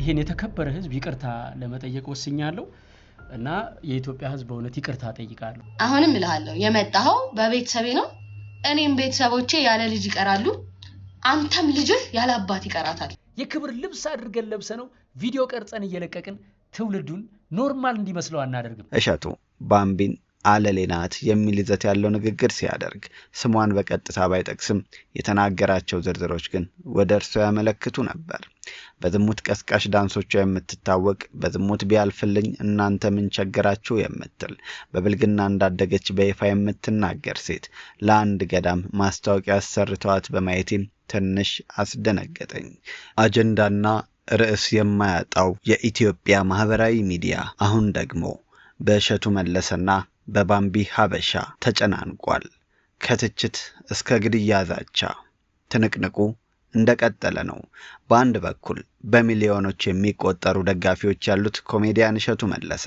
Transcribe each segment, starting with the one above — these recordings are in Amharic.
ይሄን የተከበረ ህዝብ ይቅርታ ለመጠየቅ ወስኛለሁ እና የኢትዮጵያ ህዝብ በእውነት ይቅርታ ጠይቃለሁ። አሁንም እልሃለሁ የመጣው በቤተሰቤ ነው። እኔም ቤተሰቦቼ ያለ ልጅ ይቀራሉ፣ አንተም ልጅህ ያለ አባት ይቀራታል። የክብር ልብስ አድርገን ለብሰነው ቪዲዮ ቀርጸን እየለቀቅን ትውልዱን ኖርማል እንዲመስለው አናደርግም። እሸቱ ባምቢን አለሌናት የሚል ይዘት ያለው ንግግር ሲያደርግ ስሟን በቀጥታ ባይጠቅስም የተናገራቸው ዝርዝሮች ግን ወደ እርሷ ያመለክቱ ነበር። በዝሙት ቀስቃሽ ዳንሶቿ የምትታወቅ በዝሙት ቢያልፍልኝ እናንተ ምን ቸገራችሁ የምትል በብልግና እንዳደገች በይፋ የምትናገር ሴት ለአንድ ገዳም ማስታወቂያ አሰርተዋት በማየቴም ትንሽ አስደነገጠኝ። አጀንዳና ርዕስ የማያጣው የኢትዮጵያ ማህበራዊ ሚዲያ አሁን ደግሞ በእሸቱ መለሰና በባምቢ ሀበሻ ተጨናንቋል። ከትችት እስከ ግድያ ዛቻ ትንቅንቁ እንደቀጠለ ነው። በአንድ በኩል በሚሊዮኖች የሚቆጠሩ ደጋፊዎች ያሉት ኮሜዲያን እሸቱ መለሰ፣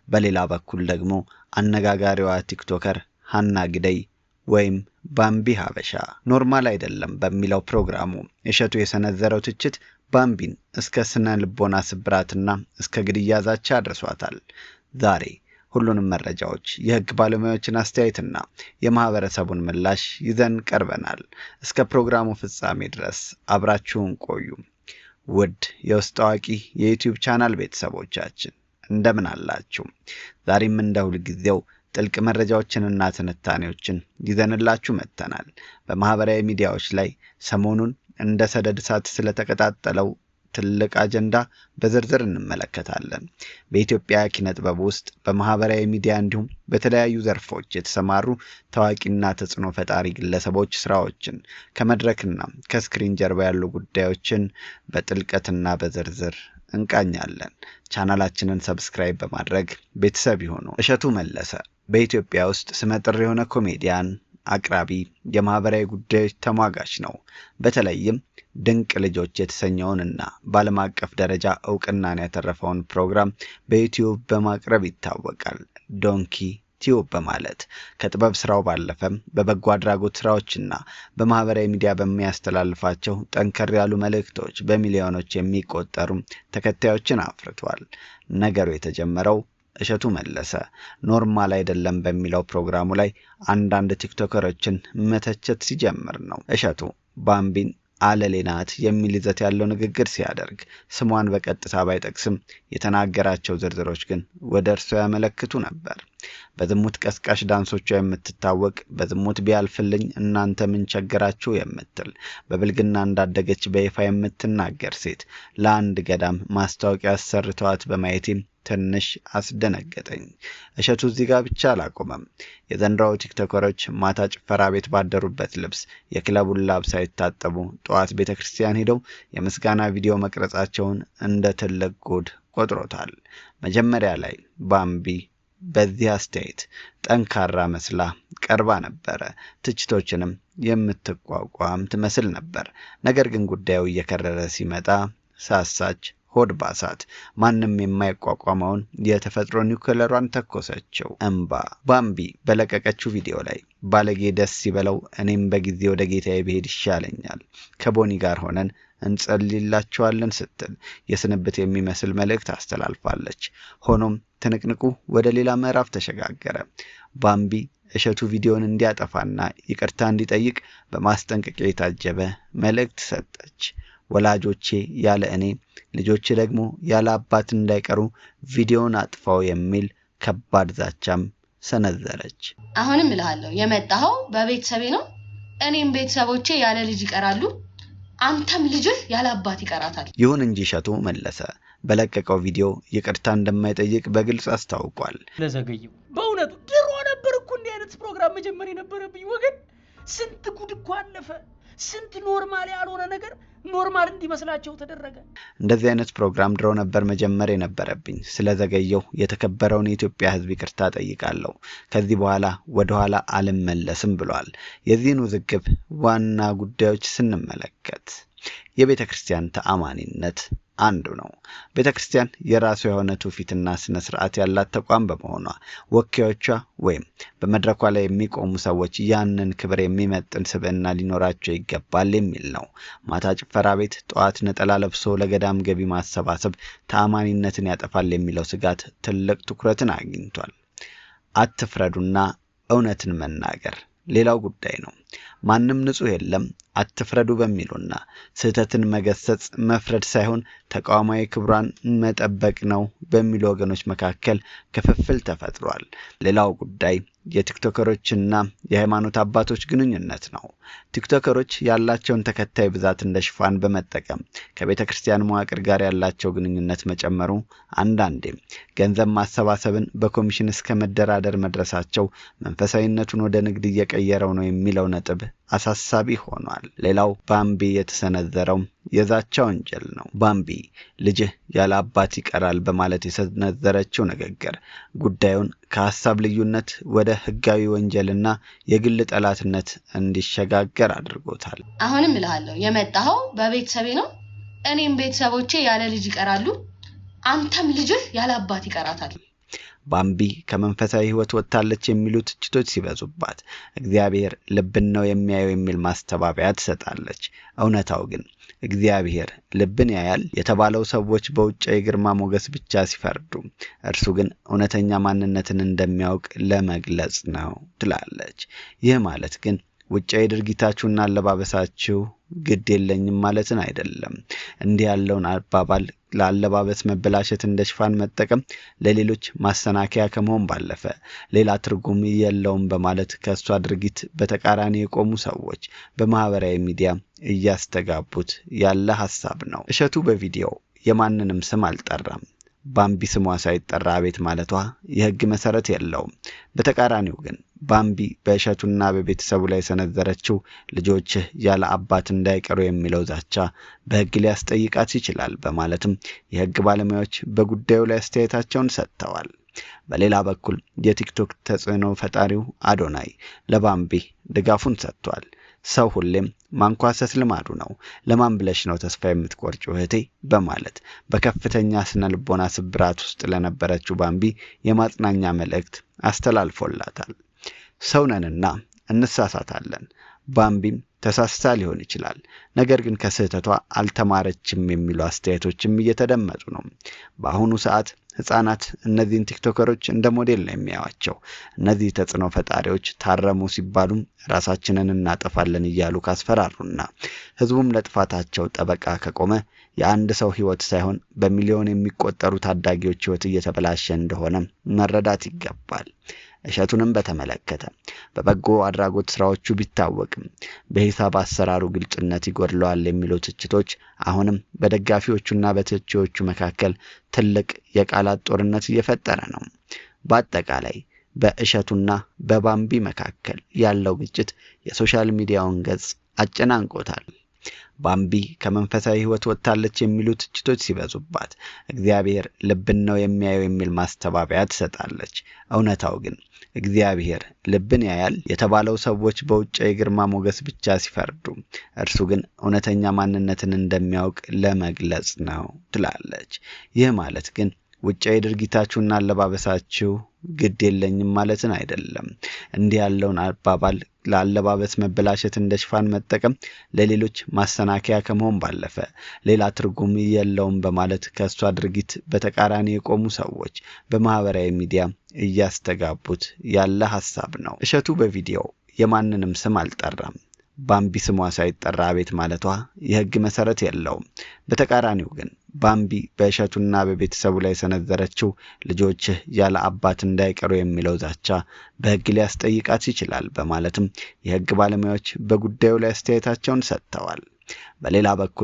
በሌላ በኩል ደግሞ አነጋጋሪዋ ቲክቶከር ሀና ግደይ ወይም ባምቢ ሀበሻ። ኖርማል አይደለም በሚለው ፕሮግራሙ እሸቱ የሰነዘረው ትችት ባምቢን እስከ ስነ ልቦና ስብራትና እስከ ግድያ ዛቻ አድርሷታል። ዛሬ ሁሉንም መረጃዎች የህግ ባለሙያዎችን አስተያየትና የማህበረሰቡን ምላሽ ይዘን ቀርበናል። እስከ ፕሮግራሙ ፍጻሜ ድረስ አብራችሁን ቆዩ። ውድ የውስጥ አዋቂ የዩቲዩብ ቻናል ቤተሰቦቻችን እንደምን አላችሁ? ዛሬም እንደ ሁልጊዜው ጥልቅ መረጃዎችንና ትንታኔዎችን ይዘንላችሁ መጥተናል። በማህበራዊ ሚዲያዎች ላይ ሰሞኑን እንደ ሰደድ እሳት ስለተቀጣጠለው ትልቅ አጀንዳ በዝርዝር እንመለከታለን። በኢትዮጵያ ኪነ ጥበብ ውስጥ በማህበራዊ ሚዲያ እንዲሁም በተለያዩ ዘርፎች የተሰማሩ ታዋቂና ተጽዕኖ ፈጣሪ ግለሰቦች ስራዎችን ከመድረክና ከስክሪን ጀርባ ያሉ ጉዳዮችን በጥልቀትና በዝርዝር እንቃኛለን። ቻናላችንን ሰብስክራይብ በማድረግ ቤተሰብ ይሁኑ። እሸቱ መለሰ በኢትዮጵያ ውስጥ ስመጥር የሆነ ኮሜዲያን፣ አቅራቢ፣ የማህበራዊ ጉዳዮች ተሟጋች ነው። በተለይም ድንቅ ልጆች የተሰኘውንና በዓለም አቀፍ ደረጃ ዕውቅናን ያተረፈውን ፕሮግራም በዩቲዩብ በማቅረብ ይታወቃል። ዶንኪ ቲዩብ በማለት ከጥበብ ስራው ባለፈም በበጎ አድራጎት ስራዎችና በማህበራዊ ሚዲያ በሚያስተላልፋቸው ጠንከር ያሉ መልእክቶች በሚሊዮኖች የሚቆጠሩ ተከታዮችን አፍርቷል። ነገሩ የተጀመረው እሸቱ መለሰ ኖርማል አይደለም በሚለው ፕሮግራሙ ላይ አንዳንድ ቲክቶከሮችን መተቸት ሲጀምር ነው። እሸቱ ባምቢን አለሌናት የሚል ይዘት ያለው ንግግር ሲያደርግ ስሟን በቀጥታ ባይጠቅስም የተናገራቸው ዝርዝሮች ግን ወደ እርሷ ያመለክቱ ነበር። በዝሙት ቀስቃሽ ዳንሶቿ የምትታወቅ በዝሙት ቢያልፍልኝ እናንተ ምን ቸገራችሁ የምትል በብልግና እንዳደገች በይፋ የምትናገር ሴት ለአንድ ገዳም ማስታወቂያ አሰርተዋት በማየቴም ትንሽ አስደነገጠኝ። እሸቱ እዚህ ጋር ብቻ አላቆመም። የዘንድሮው ቲክቶከሮች ማታ ጭፈራ ቤት ባደሩበት ልብስ የክለቡን ላብ ሳይታጠቡ ጠዋት ቤተክርስቲያን ሄደው የምስጋና ቪዲዮ መቅረጻቸውን እንደ ትልቅ ጉድ ቆጥሮታል። መጀመሪያ ላይ ባምቢ በዚህ አስተያየት ጠንካራ መስላ ቀርባ ነበር። ትችቶችንም የምትቋቋም ትመስል ነበር። ነገር ግን ጉዳዩ እየከረረ ሲመጣ ሳሳች፣ ሆድ ባሳት። ማንም የማይቋቋመውን የተፈጥሮ ኒውክለሯን ተኮሰችው። እንባ ባምቢ በለቀቀችው ቪዲዮ ላይ ባለጌ ደስ ሲበለው እኔም በጊዜ ወደ ጌታዬ ብሄድ ይሻለኛል፣ ከቦኒ ጋር ሆነን እንጸልይላቸዋለን ስትል የስንብት የሚመስል መልእክት አስተላልፋለች። ሆኖም ትንቅንቁ ወደ ሌላ ምዕራፍ ተሸጋገረ። ባምቢ እሸቱ ቪዲዮን እንዲያጠፋና ይቅርታ እንዲጠይቅ በማስጠንቀቂያ የታጀበ መልእክት ሰጠች። ወላጆቼ ያለ እኔ ልጆቼ ደግሞ ያለ አባት እንዳይቀሩ ቪዲዮን አጥፋው የሚል ከባድ ዛቻም ሰነዘረች። አሁንም እልሃለሁ የመጣው በቤተሰቤ ነው። እኔም ቤተሰቦቼ ያለ ልጅ ይቀራሉ፣ አንተም ልጅህ ያለ አባት ይቀራታል። ይሁን እንጂ እሸቱ መለሰ በለቀቀው ቪዲዮ ይቅርታ እንደማይጠይቅ በግልጽ አስታውቋል። ለዘገየው በእውነቱ ድሮ ነበር እኮ እንዲህ አይነት ፕሮግራም መጀመር የነበረብኝ ወገን። ስንት ጉድ እኮ አለፈ። ስንት ኖርማል ያልሆነ ነገር ኖርማል እንዲመስላቸው ተደረገ። እንደዚህ አይነት ፕሮግራም ድሮ ነበር መጀመር የነበረብኝ። ስለዘገየው የተከበረውን የኢትዮጵያ ሕዝብ ይቅርታ ጠይቃለሁ። ከዚህ በኋላ ወደ ኋላ አልመለስም ብሏል። የዚህን ውዝግብ ዋና ጉዳዮች ስንመለከት የቤተ ክርስቲያን ተአማኒነት አንዱ ነው። ቤተክርስቲያን የራሱ የሆነ ትውፊትና ስነ ስርዓት ያላት ተቋም በመሆኗ ወኪዮቿ ወይም በመድረኳ ላይ የሚቆሙ ሰዎች ያንን ክብር የሚመጥን ስብዕና ሊኖራቸው ይገባል የሚል ነው። ማታ ጭፈራ ቤት፣ ጠዋት ነጠላ ለብሶ ለገዳም ገቢ ማሰባሰብ ተአማኒነትን ያጠፋል የሚለው ስጋት ትልቅ ትኩረትን አግኝቷል። አትፍረዱና እውነትን መናገር ሌላው ጉዳይ ነው። ማንም ንጹህ የለም አትፍረዱ በሚሉና ስህተትን መገሰጽ መፍረድ ሳይሆን ተቋማዊ ክብሯን መጠበቅ ነው በሚሉ ወገኖች መካከል ክፍፍል ተፈጥሯል። ሌላው ጉዳይ የቲክቶከሮችና የሃይማኖት አባቶች ግንኙነት ነው። ቲክቶከሮች ያላቸውን ተከታይ ብዛት እንደ ሽፋን በመጠቀም ከቤተክርስቲያን መዋቅር ጋር ያላቸው ግንኙነት መጨመሩ፣ አንዳንዴም ገንዘብ ማሰባሰብን በኮሚሽን እስከ መደራደር መድረሳቸው መንፈሳዊነቱን ወደ ንግድ እየቀየረው ነው የሚለው ነጥብ አሳሳቢ ሆኗል። ሌላው ባምቢ የተሰነዘረው የዛቻ ወንጀል ነው። ባምቢ ልጅህ ያለ አባት ይቀራል በማለት የሰነዘረችው ንግግር ጉዳዩን ከሐሳብ ልዩነት ወደ ህጋዊ ወንጀልና የግል ጠላትነት እንዲሸጋገር አድርጎታል። አሁንም እልሃለሁ የመጣኸው በቤተሰቤ ነው። እኔም ቤተሰቦቼ ያለ ልጅ ይቀራሉ፣ አንተም ልጅህ ያለ አባት ይቀራታል። ባምቢ ከመንፈሳዊ ህይወት ወጣለች የሚሉ ትችቶች ሲበዙባት እግዚአብሔር ልብን ነው የሚያየው የሚል ማስተባበያ ትሰጣለች። እውነታው ግን እግዚአብሔር ልብን ያያል የተባለው ሰዎች በውጫዊ ግርማ ሞገስ ብቻ ሲፈርዱ፣ እርሱ ግን እውነተኛ ማንነትን እንደሚያውቅ ለመግለጽ ነው ትላለች። ይህ ማለት ግን ውጫዊ ድርጊታችሁና አለባበሳችሁ ግድ የለኝም ማለትን አይደለም። እንዲህ ያለውን አባባል ለአለባበስ መበላሸት እንደ ሽፋን መጠቀም ለሌሎች ማሰናከያ ከመሆን ባለፈ ሌላ ትርጉም የለውም በማለት ከሷ ድርጊት በተቃራኒ የቆሙ ሰዎች በማህበራዊ ሚዲያ እያስተጋቡት ያለ ሐሳብ ነው። እሸቱ በቪዲዮው የማንንም ስም አልጠራም። ባምቢ ስሟ ሳይጠራ አቤት ማለቷ የህግ መሰረት የለውም። በተቃራኒው ግን ባምቢ በእሸቱና በቤተሰቡ ላይ ሰነዘረችው ልጆችህ ያለ አባት እንዳይቀሩ የሚለው ዛቻ በህግ ሊያስጠይቃት ይችላል በማለትም የህግ ባለሙያዎች በጉዳዩ ላይ አስተያየታቸውን ሰጥተዋል። በሌላ በኩል የቲክቶክ ተጽዕኖ ፈጣሪው አዶናይ ለባምቢ ድጋፉን ሰጥቷል። ሰው ሁሌም ማንኳሰስ ልማዱ ነው። ለማን ብለሽ ነው ተስፋ የምትቆርጪው እህቴ በማለት በከፍተኛ ስነ ልቦና ስብራት ውስጥ ለነበረችው ባምቢ የማጽናኛ መልእክት አስተላልፎላታል። ሰውነንና እንሳሳታለን። ባምቢም ተሳስታ ሊሆን ይችላል፣ ነገር ግን ከስህተቷ አልተማረችም የሚሉ አስተያየቶችም እየተደመጡ ነው። በአሁኑ ሰዓት ህፃናት እነዚህን ቲክቶከሮች እንደ ሞዴል ነው የሚያዩዋቸው። እነዚህ ተጽዕኖ ፈጣሪዎች ታረሙ ሲባሉም ራሳችንን እናጠፋለን እያሉ ካስፈራሩና ህዝቡም ለጥፋታቸው ጠበቃ ከቆመ የአንድ ሰው ህይወት ሳይሆን በሚሊዮን የሚቆጠሩ ታዳጊዎች ህይወት እየተበላሸ እንደሆነ መረዳት ይገባል። እሸቱንም በተመለከተ በበጎ አድራጎት ስራዎቹ ቢታወቅም በሂሳብ አሰራሩ ግልጽነት ይጎድለዋል የሚሉ ትችቶች አሁንም በደጋፊዎቹና በተቺዎቹ መካከል ትልቅ የቃላት ጦርነት እየፈጠረ ነው። በአጠቃላይ በእሸቱና በባምቢ መካከል ያለው ግጭት የሶሻል ሚዲያውን ገጽ አጨናንቆታል። ባምቢ ከመንፈሳዊ ህይወት ወጣለች የሚሉ ትችቶች ሲበዙባት እግዚአብሔር ልብን ነው የሚያየው የሚል ማስተባበያ ትሰጣለች። እውነታው ግን እግዚአብሔር ልብን ያያል የተባለው ሰዎች በውጫዊ ግርማ ሞገስ ብቻ ሲፈርዱ፣ እርሱ ግን እውነተኛ ማንነትን እንደሚያውቅ ለመግለጽ ነው ትላለች። ይህ ማለት ግን ውጫዊ ድርጊታችሁና አለባበሳችሁ ግድ የለኝም ማለትን አይደለም። እንዲህ ያለውን አባባል ለአለባበስ መበላሸት እንደ ሽፋን መጠቀም ለሌሎች ማሰናከያ ከመሆን ባለፈ ሌላ ትርጉም የለውም በማለት ከሷ ድርጊት በተቃራኒ የቆሙ ሰዎች በማህበራዊ ሚዲያ እያስተጋቡት ያለ ሐሳብ ነው። እሸቱ በቪዲዮው የማንንም ስም አልጠራም። ባምቢ ስሟ ሳይጠራ አቤት ማለቷ የህግ መሰረት የለውም። በተቃራኒው ግን ባምቢ በእሸቱና በቤተሰቡ ላይ ሰነዘረችው ልጆችህ ያለ አባት እንዳይቀሩ የሚለው ዛቻ በህግ ሊያስጠይቃት ይችላል በማለትም የህግ ባለሙያዎች በጉዳዩ ላይ አስተያየታቸውን ሰጥተዋል። በሌላ በኩል